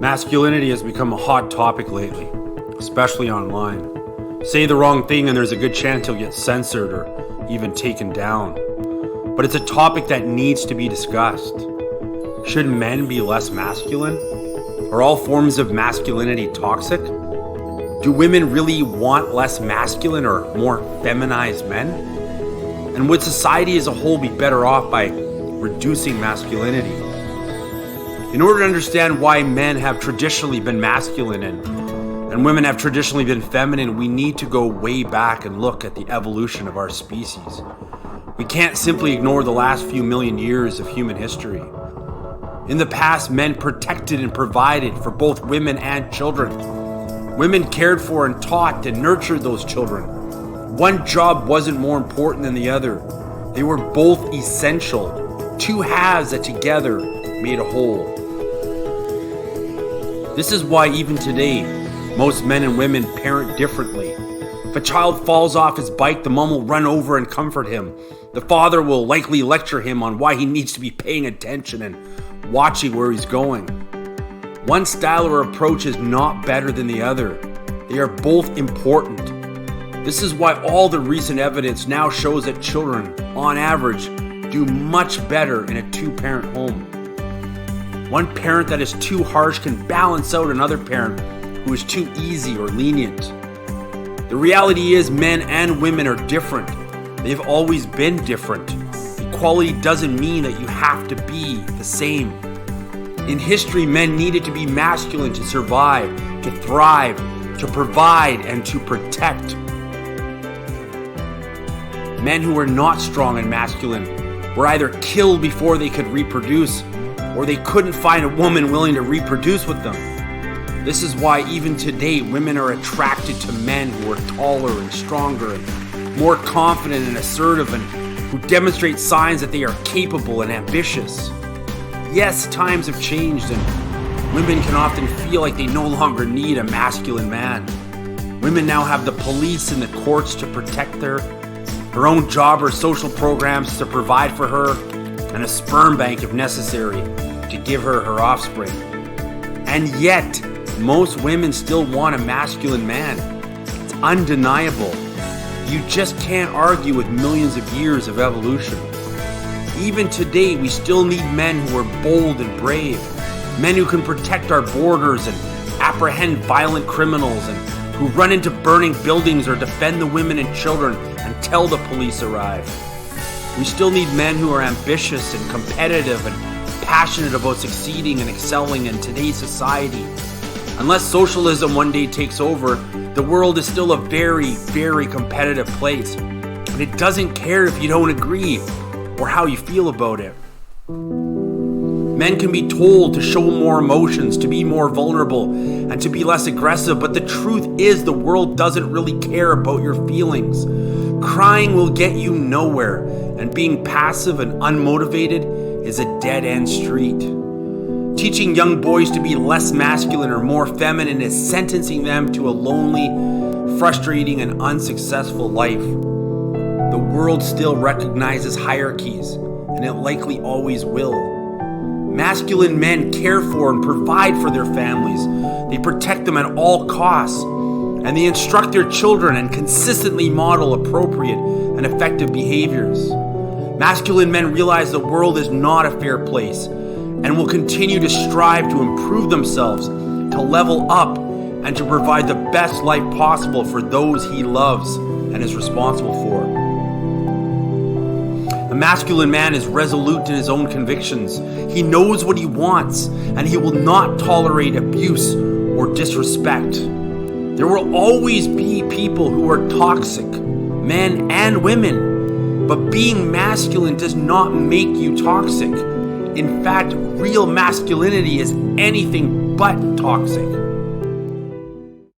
Masculinity has become a hot topic lately, especially online. Say the wrong thing and there's a good chance you'll get censored or even taken down. But it's a topic that needs to be discussed. Should men be less masculine? Are all forms of masculinity toxic? Do women really want less masculine or more feminized men? And would society as a whole be better off by reducing masculinity? In order to understand why men have traditionally been masculine and women have traditionally been feminine, we need to go way back and look at the evolution of our species. We can't simply ignore the last few million years of human history. In the past, men protected and provided for both women and children. Women cared for and taught and nurtured those children. One job wasn't more important than the other. They were both essential, two halves that together made a whole. This is why even today, most men and women parent differently. If a child falls off his bike, the mom will run over and comfort him. The father will likely lecture him on why he needs to be paying attention and watching where he's going. One style or approach is not better than the other. They are both important. This is why all the recent evidence now shows that children, on average, do much better in a two-parent home. One parent that is too harsh can balance out another parent who is too easy or lenient. The reality is men and women are different. They've always been different. Equality doesn't mean that you have to be the same. In history, men needed to be masculine to survive, to thrive, to provide, and to protect. Men who were not strong and masculine were either killed before they could reproduce, or they couldn't find a woman willing to reproduce with them. This is why even today women are attracted to men who are taller and stronger and more confident and assertive and who demonstrate signs that they are capable and ambitious. Yes, times have changed and women can often feel like they no longer need a masculine man. Women now have the police and the courts to protect her own job or social programs to provide for her, and a sperm bank if necessary to give her her offspring. And yet, most women still want a masculine man. It's undeniable. You just can't argue with millions of years of evolution. Even today, we still need men who are bold and brave, men who can protect our borders and apprehend violent criminals and who run into burning buildings or defend the women and children until the police arrive. We still need men who are ambitious and competitive and passionate about succeeding and excelling in today's society. Unless socialism one day takes over, the world is still a very, very competitive place. And it doesn't care if you don't agree or how you feel about it. Men can be told to show more emotions, to be more vulnerable, and to be less aggressive, but the truth is the world doesn't really care about your feelings. Crying will get you nowhere, and being passive and unmotivated is a dead-end street. Teaching young boys to be less masculine or more feminine is sentencing them to a lonely, frustrating, and unsuccessful life. The world still recognizes hierarchies, and it likely always will. Masculine men care for and provide for their families. They protect them at all costs, and they instruct their children and consistently model appropriate and effective behaviors. Masculine men realize the world is not a fair place and will continue to strive to improve themselves, to level up, and to provide the best life possible for those he loves and is responsible for. A masculine man is resolute in his own convictions. He knows what he wants, and he will not tolerate abuse or disrespect. There will always be people who are toxic, men and women, but being masculine does not make you toxic. In fact, real masculinity is anything but toxic.